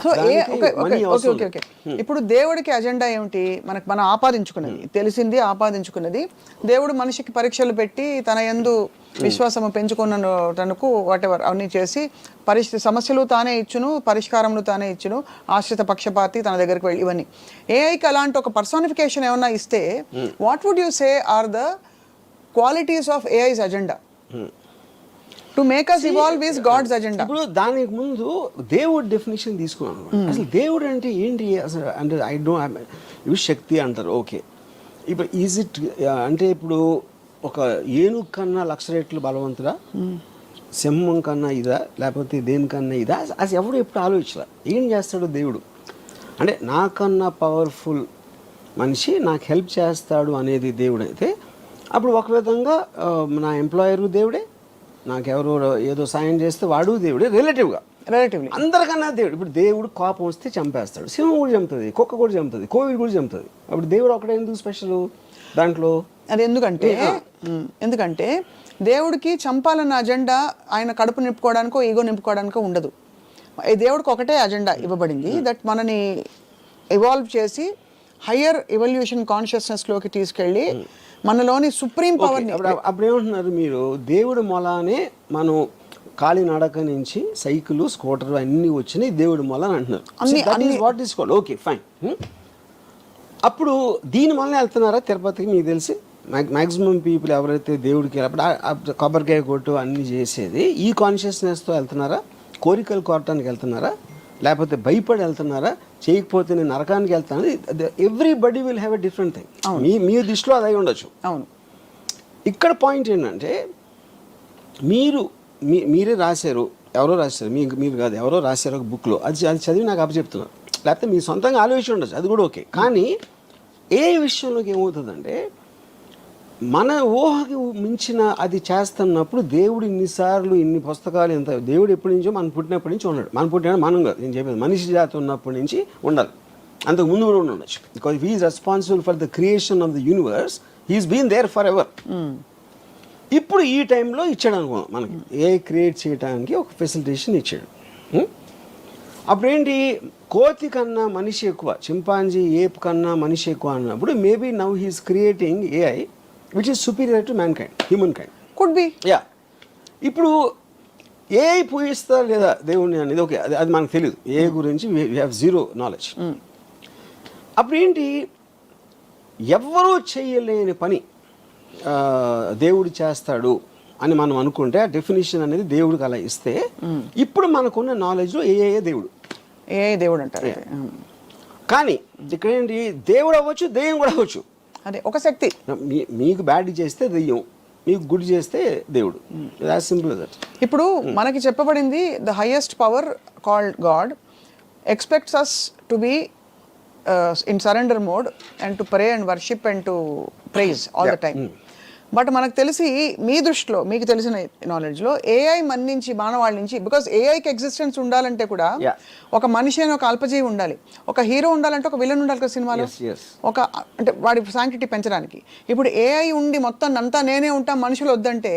So okay ఇప్పుడు దేవుడికి agenda ఏమిటి? మనం ఆపాదించుకున్నది, తెలిసింది ఆపాదించుకున్నది. దేవుడు మనిషికి పరీక్షలు పెట్టి తన యందు విశ్వాసము పెంచుకున్న తనకు వాటెవర్ అన్ని చేసి సమస్యలు తానే ఇచ్చును, పరిష్కారములు తానే ఇచ్చును, ఆశ్రిత పక్షపాతి తన దగ్గరికి వెళ్ళి ఇవన్నీ. ఏఐకి అలాంటి ఒక పర్సోనిఫికేషన్ ఏమన్నా ఇస్తే what would you say are the qualities of AI's agenda to make us evolve is God's agenda? ఇప్పుడు దానికి ముందు దేవుడు డెఫినేషన్ తీసుకున్నాను. అసలు దేవుడు అంటే ఏంటి అసలు? అంటే ఇవి శక్తి అంటారు, ఓకే. ఇప్పుడు ఈజ్ ఇట్ అంటే ఇప్పుడు ఒక ఏనుగు కన్నా 1,00,000 రెట్లు బలవంతుడా, సింహం కన్నా ఇదా, లేకపోతే దేనికన్నా ఇదా? అది ఎవడు ఎప్పుడు ఆలోచించరా. ఏం చేస్తాడు దేవుడు అంటే నాకన్నా పవర్ఫుల్ మనిషి నాకు హెల్ప్ చేస్తాడు అనేది దేవుడు అయితే, అప్పుడు ఒక విధంగా నా ఎంప్లాయరు దేవుడే, నాకెవరో ఏదో సాయం చేస్తే వాడు దేవుడే. రిలేటివ్లీ అందరికన్నా దేవుడు. ఇప్పుడు దేవుడు కోపం వస్తే చంపేస్తాడు, సింహం కూడా చంపుతుంది, కుక్క కూడా చంపుతుంది, కోవిడ్ కూడా చంపుతుంది. అప్పుడు దేవుడు ఒకటే ఎందుకు స్పెషల్ దాంట్లో? అది ఎందుకంటే దేవుడికి చంపాలన్న అజెండా ఆయన కడుపు నింపుకోవడానికో ఈగో నింపుకోవడానికో ఉండదు. దేవుడికి ఒకటే అజెండా ఇవ్వబడింది, దట్ మనని ఇవాల్వ్ చేసి హయ్యర్ ఎవల్యూషన్ కాన్షియస్నెస్లోకి తీసుకెళ్ళి మనలోని సుప్రీం పవర్ని. అప్పుడు ఏమంటున్నారు మీరు? దేవుడు మొలానే మనం కాలి నడక నుంచి సైకిల్, స్కూటర్ అన్నీ వచ్చినాయి దేవుడు మొల అని అంటున్నారు. What is called, okay fine. అప్పుడు దీని వల్ల వెళ్తున్నారా తిరుపతికి? మీకు తెలిసి మ్యాక్సిమం పీపుల్ ఎవరైతే దేవుడికి అప్పుడు కొబ్బరికాయ కొట్టు అన్నీ చేసేది ఈ కాన్షియస్నెస్తో వెళ్తున్నారా? కోరికలు కోరటానికి వెళ్తున్నారా? లేకపోతే భయపడి వెళ్తున్నారా? చేయకపోతే నేను నరకానికి వెళ్తాను. Everybody will have a different thing. మీ దృష్టిలో అది అయి ఉండొచ్చు. అవును. ఇక్కడ పాయింట్ ఏంటంటే మీరే రాశారు, ఎవరో రాశారు, మీరు కాదు, ఎవరో రాశారు ఒక బుక్లో, అది చదివి నాకు అప్పచెప్తున్నారు. లేకపోతే మీ సొంతంగా ఆలోచించి ఉండొచ్చు, అది కూడా ఓకే. కానీ ఏ విషయంలోకి ఏమవుతుందంటే మన ఊహకి మించిన అది చేస్తున్నప్పుడు దేవుడు ఇన్నిసార్లు ఇన్ని పుస్తకాలు ఎంత దేవుడు ఎప్పటి నుంచో మనం పుట్టినప్పటి నుంచి ఉన్నాడు. మనం పుట్టిన మనం కాదు, నేను చెప్పేది మనిషి జాతి ఉన్నప్పటి నుంచి ఉండాలి. అంతకు ముందు కూడా ఉండొచ్చు. Because he is responsible for the creation of the universe. He's been there for ever. ఇప్పుడు ఈ టైంలో ఇచ్చాడు అనుకున్నాం మనకి, ఏ క్రియేట్ చేయడానికి ఒక ఫెసిలిటేషన్ ఇచ్చాడు. అప్పుడేంటి, కోతి కన్నా మనిషి ఎక్కువ, చింపాంజీ ఏప్ కన్నా మనిషి ఎక్కువ అన్నప్పుడు maybe now he's creating AI which is superior to mankind, humankind. Could be. Yeah. ఇప్పుడు ఏఐ పూజిస్తారు లేదా దేవుణ్ణి అనేది ఓకే, అది మనకు తెలియదు. ఏ గురించి వీ హ్యావ్ జీరో నాలెడ్జ్. అప్పుడు ఏంటి, ఎవ్వరూ చేయలేని పని దేవుడు చేస్తాడు అని మనం అనుకుంటే ఆ డెఫినేషన్ అనేది దేవుడికి అలా ఇస్తే, ఇప్పుడు మనకున్న నాలెడ్జ్లో ఏఐ దేవుడు అంటారు. కానీ ఇక్కడ ఏంటి, దేవుడు అవ్వచ్చు, దెయ్యం కూడా అవ్వచ్చు. అదే ఒక శక్తి. మీకు బ్యాడ్ చేస్తే దెయ్యం, మీకు గుడ్ చేస్తే దేవుడు. As simple that. ఇప్పుడు మనకి చెప్పబడింది the highest power called God expects us to be in surrender mode and to pray and worship and to praise all the time. But మనకు తెలిసి మీ దృష్టిలో, మీకు తెలిసిన నాలెడ్జ్లో ఏఐ మన్నించి మానవాళ్ళ నుంచి, బికాస్ ఏఐకి ఎగ్జిస్టెన్స్ ఉండాలంటే కూడా ఒక మనిషి అని ఒక అల్పజీవి ఉండాలి, ఒక హీరో ఉండాలంటే ఒక విలన్ ఉండాలి కదా సినిమాలో, ఒక అంటే వాడి శాంక్టిటీ పెంచడానికి. ఇప్పుడు ఏఐ ఉండి మొత్తం అంతా నేనే ఉంటా మనుషులు వద్దంటే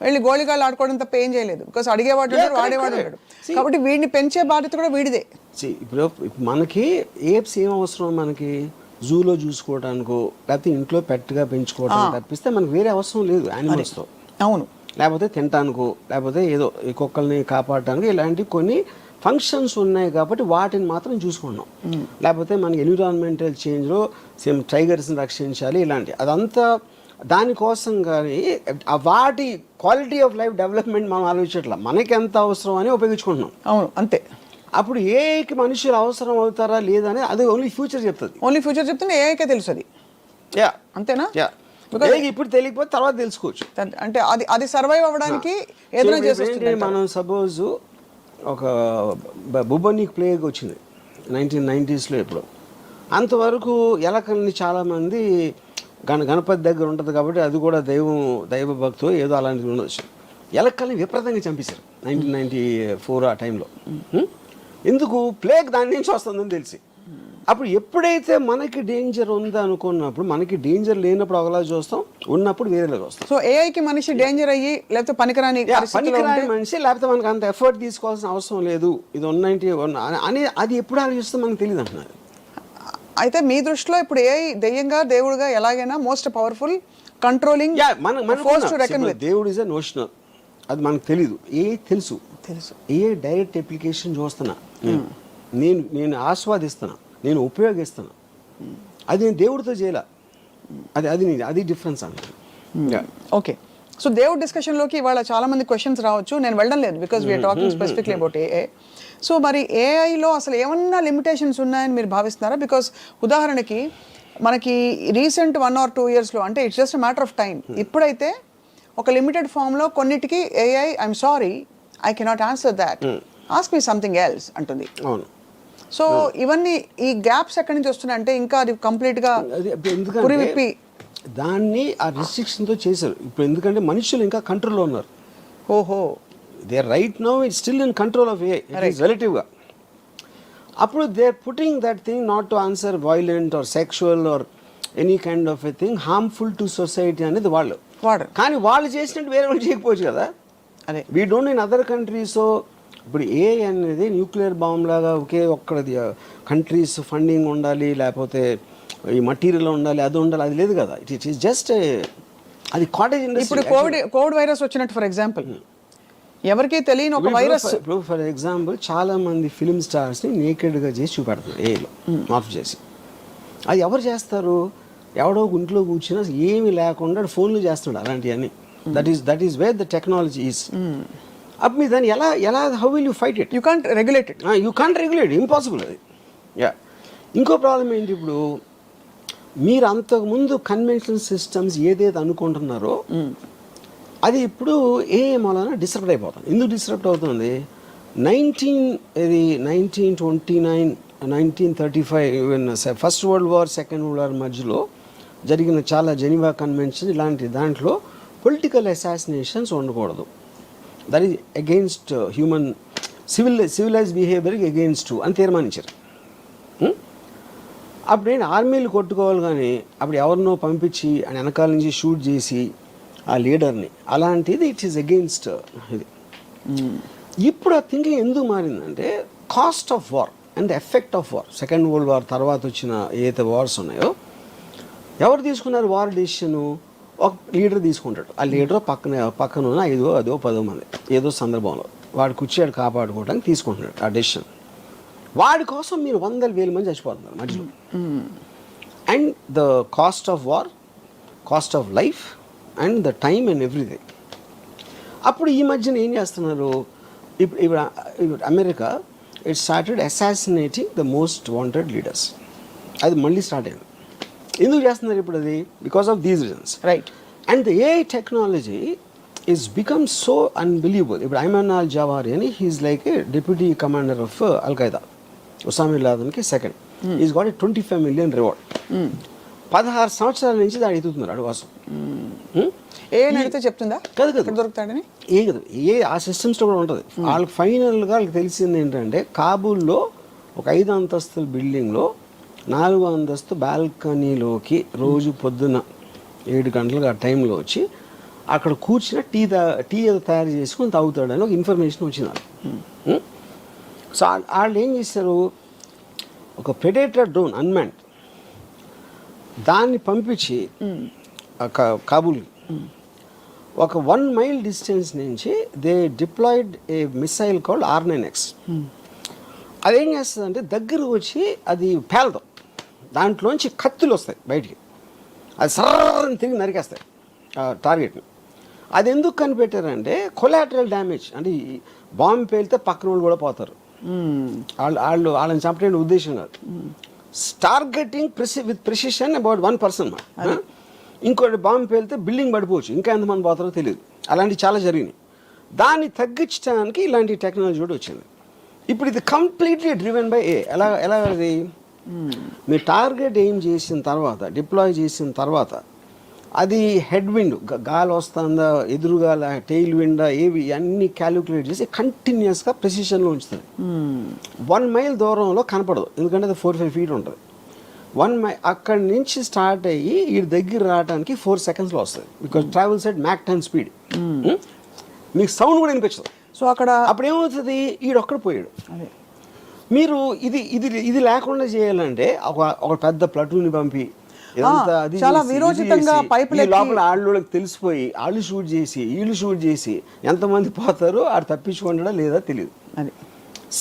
వెళ్ళి గోళిగాళ్ళు ఆడుకోవడం తప్ప ఏం చేయలేదు. బికాస్ అడిగేవాడు ఉంటాడు, వాడేవాడు ఉంటాడు. కాబట్టి వీడిని పెంచే బాధ్యత కూడా వీడిదే. ఇప్పుడు మనకి ఏప్స్ ఏం అవసరం, మనకి జూలో చూసుకోవడానికో లేకపోతే ఇంట్లో పెట్టుగా పెంచుకోవడానికి తప్పిస్తే మనకు వేరే అవసరం లేదు యానిమల్స్తో. అవును. లేకపోతే తినటానికో లేకపోతే ఏదో ఈ కుక్కల్ని కాపాడటానికి ఇలాంటి కొన్ని ఫంక్షన్స్ ఉన్నాయి కాబట్టి వాటిని మాత్రం చూసుకున్నాం. లేకపోతే మనకి ఎన్విరాన్మెంటల్ చేంజ్లో సేమ్ టైగర్స్ని రక్షించాలి ఇలాంటి అదంతా దానికోసం. కానీ వాటి క్వాలిటీ ఆఫ్ లైఫ్ డెవలప్మెంట్ మనం ఆలోచించట్లా, మనకి ఎంత అవసరం అని ఉపయోగించుకుంటున్నాం. అవును, అంతే. అప్పుడు ఏఐకి మనుషులు అవసరం అవుతారా లేదని అది ఓన్లీ ఫ్యూచర్ చెప్తుంది. ఏఐకే తెలుసు అది. యా, అంతేనా? యా. ఇప్పుడు తెలియకపోతే తర్వాత తెలుసుకోవచ్చు. అంటే అది సర్వైవ్ అవ్వడానికి ఏదైనా చేస్తుంది. మనం సపోజ్ ఒక బుబనిక్ ప్లేగ్ వచ్చింది 1990s. ఎప్పుడు అంతవరకు ఎలకల్ని చాలామంది గణపతి దగ్గర ఉంటుంది కాబట్టి అది కూడా దైవ భక్తు ఏదో అలాంటిది ఉండొచ్చు. ఎలకల్ని విపరీతంగా చంపేశారు 1994 ఆ టైంలో. ఎందుకు? ప్లేగ్ దాని నుంచి వస్తుందని తెలిసి. అప్పుడు ఎప్పుడైతే మనకి డేంజర్ ఉందా అనుకున్నప్పుడు, మనకి డేంజర్ లేనప్పుడు ఒకలా చూస్తాం, ఉన్నప్పుడు వేరేలా చూస్తాం. సో ఏఐకి మనిషి డేంజర్ అయ్యి లేకపోతే పనికిరాని పరిస్థితిలో పనికిరాని ఉంటే మనిషి, లేకపోతే మనకు అంత ఎఫర్ట్ తీసుకోవాల్సిన అవసరం లేదు, ఇది 190 అని అది ఎప్పుడు ఆలోచిస్తే మనకు తెలియదు అంటున్నారు. అయితే మీ దృష్టిలో ఇప్పుడు ఏఐ దెయ్యంగా దేవుడుగా ఎలాగైనా most powerful controlling force to reckon with. దేవుడు ఇస్ ఎ నోషనల్, అది మనకు తెలీదు. తెలుసు ఏ డైరెక్ట్ అప్లికేషన్ చూస్తున్నా, నేను ఆస్వాదిస్తున్నా, నేను ఉపయోగిస్తున్నా, అది నేను దేవుడితో చేయాల. అది డిఫరెన్స్ అన్నమాట. ఓకే, సో దేవుడి డిస్కషన్లోకి ఇవాళ చాలా మంది క్వశ్చన్స్ రావచ్చు, నేను వెళ్ళడం లేదు because we're talking specifically about AI. So మరి ఏఐలో అసలు ఏమన్నా లిమిటేషన్స్ ఉన్నాయని మీరు భావిస్తున్నారా? బికాస్ ఉదాహరణకి మనకి రీసెంట్ 1 or 2 yearsలో, అంటే it's just matter of time, ఇప్పుడైతే ఒక లిమిటెడ్ ఫామ్లో కొన్నిటికి AI I'm sorry I cannot answer that, ask me something else అంటుంది. అవును. సో ఇవన్నీ ఈ గ్యాప్స్ ఎక్కడి నుంచి వస్తున్నాయి అంటే ఇంకా అది కంప్లీట్గా పురివిప్పి దాన్ని ఆ రిస్ట్రిక్షన్తో చేశారు. ఇప్పుడు ఎందుకంటే మనుషులు ఇంకా కంట్రోల్లో ఉన్నారు. ఓహో, they right now it still in control of AI రిలేటివ్గా. అప్పుడు they putting that thing not to answer violent or sexual or any kind of a thing harmful to society అనేది వాళ్ళు వాడరు. కానీ వాళ్ళు చేసినట్టు వేరే వాళ్ళు చేయకపోవచ్చు కదా. అదే we don't in other countries. ఇప్పుడు ఏఐ అనేది న్యూక్లియర్ బాంబ్ లాగా ఒక్కడిది కంట్రీస్ ఫండింగ్ ఉండాలి, లేకపోతే ఈ మటీరియల్ ఉండాలి, అది ఉండాలి, అది లేదు కదా. ఇట్ ఈస్ జస్ట్ అది కాటేజ్ ఇండస్ట్రీ. ఇప్పుడు కోవిడ్ వైరస్ వచ్చినట్టు ఫర్ ఎగ్జాంపుల్ ఎవరికి తెలియని ఒక వైరస్. ఇప్పుడు ఫర్ ఎగ్జాంపుల్ చాలా మంది ఫిల్మ్ స్టార్స్ని నేకెడ్గా చేసి చూపెడుతున్నారు ఏఐలో మార్పు చేసి. అది ఎవరు చేస్తారు? ఎవడో ఇంట్లో కూర్చున్నా ఏమీ లేకుండా ఫోన్లు చేస్తున్నాడు అలాంటివన్నీ. That is where the technology is. అప్పుడు మీరు దాన్ని ఎలా how will you fight it? You can't regulate it. You can't regulate, impossible అది. యా, ఇంకో ప్రాబ్లం ఏంటి, ఇప్పుడు మీరు అంతకుముందు కన్వెన్షనల్ సిస్టమ్స్ ఏదైతే అనుకుంటున్నారో అది ఇప్పుడు ఏఐ మూలన డిస్టర్బ్ అయిపోతుంది. ఎందుకు డిస్టర్బ్ అవుతుంది? 1929, 1935 first world war, second world war మధ్యలో జరిగిన చాలా జెనీవా కన్వెన్షన్ ఇలాంటి దాంట్లో పొలిటికల్ అసాసినేషన్స్ ఉండకూడదు. That is against human civilize బిహేవియర్కి అగెయిన్స్ట్ అని తీర్మానించారు. అప్పుడు ఏంటి, ఆర్మీలు కొట్టుకోవాలి కానీ అప్పుడు ఎవరినో పంపించి ఆయన వెనకాల నుంచి షూట్ చేసి ఆ లీడర్ని, అలాంటిది ఇట్ ఈస్ అగెయిన్స్ట్ ఇది. ఇప్పుడు ఆ థింకింగ్ ఎందుకు మారిందంటే cost of war and the effect of war. Second world war తర్వాత వచ్చిన ఏదైతే వార్స్ ఉన్నాయో, ఎవరు తీసుకున్నారు వార్ డెసిషను? ఒక లీడర్ తీసుకుంటాడు. ఆ లీడర్ పక్కన ఉన్న 5, 10 మంది ఏదో సందర్భంలో వాడు కూర్చోడు కాపాడుకోవడానికి తీసుకుంటున్నాడు ఆ డెసిషన్. వాడి కోసం మీరు 100,000 మంది చచ్చిపోతున్నారు మధ్యలో. And the cost of war, cost of life and the time and everything. అప్పుడు ఈ మధ్యన ఏం చేస్తున్నారు, ఇప్పుడు America it started assassinating the most wanted leaders. అది మళ్ళీ స్టార్ట్ అయింది. ఎందుకు చేస్తున్నారు ఇప్పుడు అది? Because of these reasons, right. And the AI technology is become so unbelievable. ఇప్పుడు ఐమాన్ అల్ జవారి అని he is like a deputy commander of al Qaeda, Osama bin లాదెన్కి second. Is got a 25 million reward. 16 సంవత్సరాల నుంచి దాన్ని ఎదుగుతున్నారు అడవాసం. ఏ అడిగితే చెప్తుందా కదా దొరుకుతాడని? ఏ కదా, ఏ ఆ సిస్టమ్స్లో కూడా ఉంటుంది. వాళ్ళకి ఫైనల్గా వాళ్ళకి తెలిసింది ఏంటంటే, కాబూల్లో ఒక 5 అంతస్తుల బిల్డింగ్లో 4వ అంతస్తు బాల్కనీలోకి రోజు పొద్దున్న 7 గంటలకు ఆ టైంలో వచ్చి అక్కడ కూర్చుని టీ ఏదో తయారు చేసుకొని తాగుతాడని ఒక ఇన్ఫర్మేషన్ వచ్చినారు. సో వాళ్ళు ఏం చేశారు, ఒక ప్రెడేటర్ డ్రోన్ అన్మాన్డ్ దాన్ని పంపించి కాబూల్ ఒక 1 mile డిస్టెన్స్ నుంచి they deployed a missile called R9X. అదేం చేస్తుందంటే దగ్గర వచ్చి అది పేలదు, దాంట్లోంచి కత్తులు వస్తాయి బయటికి, అది సర్రని తిరిగి నరికేస్తాయి టార్గెట్ని. అది ఎందుకు కనిపెట్టారంటే కొలాటరల్ డ్యామేజ్, అంటే బాంబు పేలితే పక్కన వాళ్ళు కూడా పోతారు, వాళ్ళని చంపే ఉద్దేశం కాదు. Targeting with precision about 1 person. ఇంకోటి బాంబు పేలితే బిల్డింగ్ పడిపోవచ్చు, ఇంకా ఎంతమంది పోతారో తెలియదు. అలాంటివి చాలా జరిగినాయి. దాన్ని తగ్గించడానికి ఇలాంటి టెక్నాలజీ కూడా వచ్చింది. ఇప్పుడు ఇది కంప్లీట్లీ డ్రివెన్ బై ఏ. ఎలా అది, మీరు టార్గెట్ ఎయిమ్ చేసిన తర్వాత, డిప్లాయ్ చేసిన తర్వాత అది హెడ్ విండ్ గాలి వస్తుందా ఎదురుగాల టెయిల్ విండా ఏవి అన్నీ క్యాలిక్యులేట్ చేసి కంటిన్యూస్గా ప్రెసిషన్లో ఉంచుతుంది. 1 మైల్ దూరంలో కనపడదు, ఎందుకంటే అది 4-5 feet ఉంటుంది. 1 మైల్ అక్కడి నుంచి స్టార్ట్ అయ్యి ఈ దగ్గర రావడానికి 4 secondsలో వస్తుంది. Because travels at Mach 10 speed. మీకు సౌండ్ కూడా వినిపించదు. సో అక్కడ అప్పుడు ఏమవుతుంది, ఈడొక్కడ పోయాడు. మీరు ఇది లేకుండా చేయాలంటే ఒక పెద్ద ప్లటూని పంపి చాలా వీరోచితంగా పైపులు లోపల వాళ్ళకి తెలిసిపోయి వాళ్ళు షూట్ చేసి వీళ్ళు షూట్ చేసి ఎంతమంది పోతారో ఆడు తప్పించుకుంటాడా లేదా తెలియదు. అది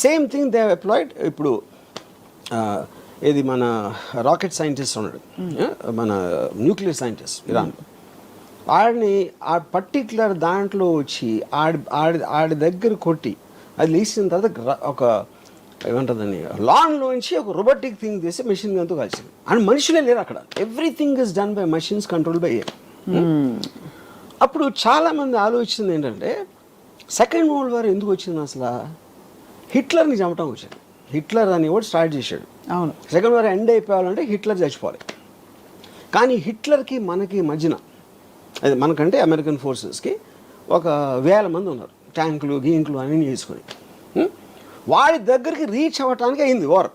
సేమ్ థింగ్ దే ఎంప్లాయిడ్. ఇప్పుడు ఏది మన రాకెట్ సైంటిస్ట్ ఉన్నాడు, మన న్యూక్లియర్ సైంటిస్ట్ ఇరాన్, వాడిని ఆ పర్టిక్యులర్ దాంట్లో వచ్చి ఆడి దగ్గర కొట్టి అది లేచిన తర్వాత ఒక ఏమంటుందని లాన్లోంచి ఒక రోబోటిక్ థింగ్ చేసి మెషిన్ గన్తో కలిసింది. అండ్ మనుషులే లేరు అక్కడ, everything is done by machines control by air. అప్పుడు చాలామంది ఆలోచించింది ఏంటంటే సెకండ్ వరల్డ్ వార్ ఎందుకు వచ్చింది అసలు, హిట్లర్ని చంపటం వచ్చింది. హిట్లర్ అని కూడా స్టార్ట్ చేశాడు. అవును, సెకండ్ వార్ ఎండ్ అయిపోవాలంటే హిట్లర్ చచ్చిపోవాలి. కానీ హిట్లర్కి మనకి మధ్యన అది మనకంటే అమెరికన్ ఫోర్సెస్కి 1,000 మంది ఉన్నారు, ట్యాంకులు గీంకులు అన్నీ చేసుకొని. వాడి దగ్గరికి రీచ్ అవ్వటానికి అయింది వార్.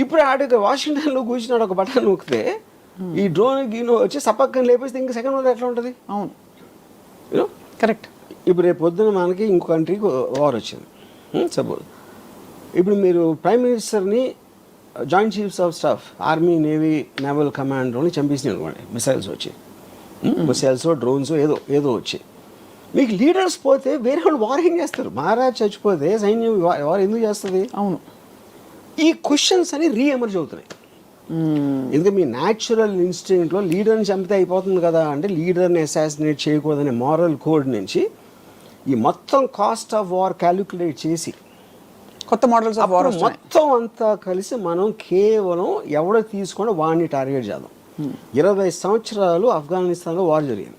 ఇప్పుడు ఆడికి వాషింగ్టన్లో కూర్చున్నాడు, ఒక బటన్ నొక్కితే ఈ డ్రోన్ గీనో వచ్చి సపక్కన లేపేస్తే ఇంకా సెకండ్ వార్ ఎట్లా ఉంటుంది. అవును, యూనో కరెక్ట్. ఇప్పుడు రేపు పొద్దున మనకి ఇంకో కంట్రీకి వార్ వచ్చింది సపోజ్. ఇప్పుడు మీరు ప్రైమ్ మినిస్టర్ని joint chiefs of staff army navy naval కమాండర్ని చంపేసినాయి అనుకోండి, మిసైల్స్ వచ్చి, మిసైల్స్ డ్రోన్స్ ఏదో వచ్చి, మీకు లీడర్స్ పోతే వేరే వాళ్ళు వార్ ఏం చేస్తారు. మహారాజ్ చచ్చిపోతే సైన్యం వార్ ఎందుకు చేస్తుంది. అవును, ఈ క్వశ్చన్స్ అని రీఎమర్జ్ అవుతున్నాయి. ఎందుకంటే మీ న్యాచురల్ ఇన్స్టింక్ట్లో లీడర్ని చంపితే అయిపోతుంది కదా అంటే, లీడర్ని అసాసినేట్ చేయకూడదనే మారల్ కోడ్ నుంచి ఈ మొత్తం కాస్ట్ ఆఫ్ వార్ క్యాలిక్యులేట్ చేసి కొత్త మోడల్స్ ఆఫ్ వార్ మొత్తం అంతా కలిసి మనం కేవలం ఎవడో తీసుకొని వాడిని టార్గెట్ చేద్దాం. 20 సంవత్సరాలు ఆఫ్ఘనిస్తాన్లో వార్ జరిగింది,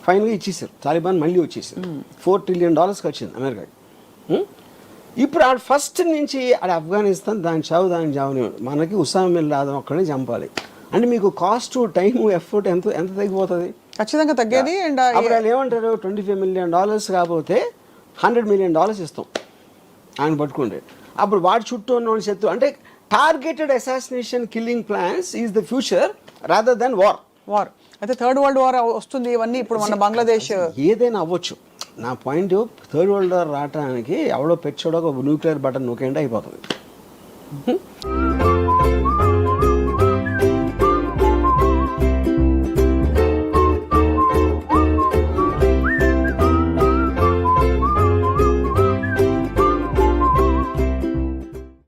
ఫైనల్గా ఇచ్చేసారు, తాలిబాన్ మళ్ళీ వచ్చేసారు. $4 trillion వచ్చింది అమెరికాకి. ఇప్పుడు ఆడ ఫస్ట్ నుంచి ఆడ ఆఫ్ఘనిస్తాన్ దాని చావుని మనకి ఉసామా బిన్ లాదెన్ ఒక్కడే చంపాలి అంటే మీకు కాస్ట్ టైం ఎఫర్ట్ ఎంత తగ్గిపోతుంది, ఖచ్చితంగా తగ్గేది. అండ్ అప్పుడు వాళ్ళు ఏమంటారు, $25 million కాకపోతే $100 million ఇస్తాం ఆయన పట్టుకుంటే. అప్పుడు వాడి చుట్టూ ఉన్న వాళ్ళు శత్రు అంటే targeted assassination killing plans is the future rather than war. అయితే థర్డ్ వరల్డ్ వార్ వస్తుంది, ఇవన్నీ ఇప్పుడు మన బంగ్లాదేశ్ ఏదైనా అవ్వచ్చు. నా పాయింట్ థర్డ్ వరల్డ్ వార్ రావడానికి ఎవడో పెచ్చోడో ఒక న్యూక్లియర్ బటన్ నొక్కేంటే అయిపోతుంది.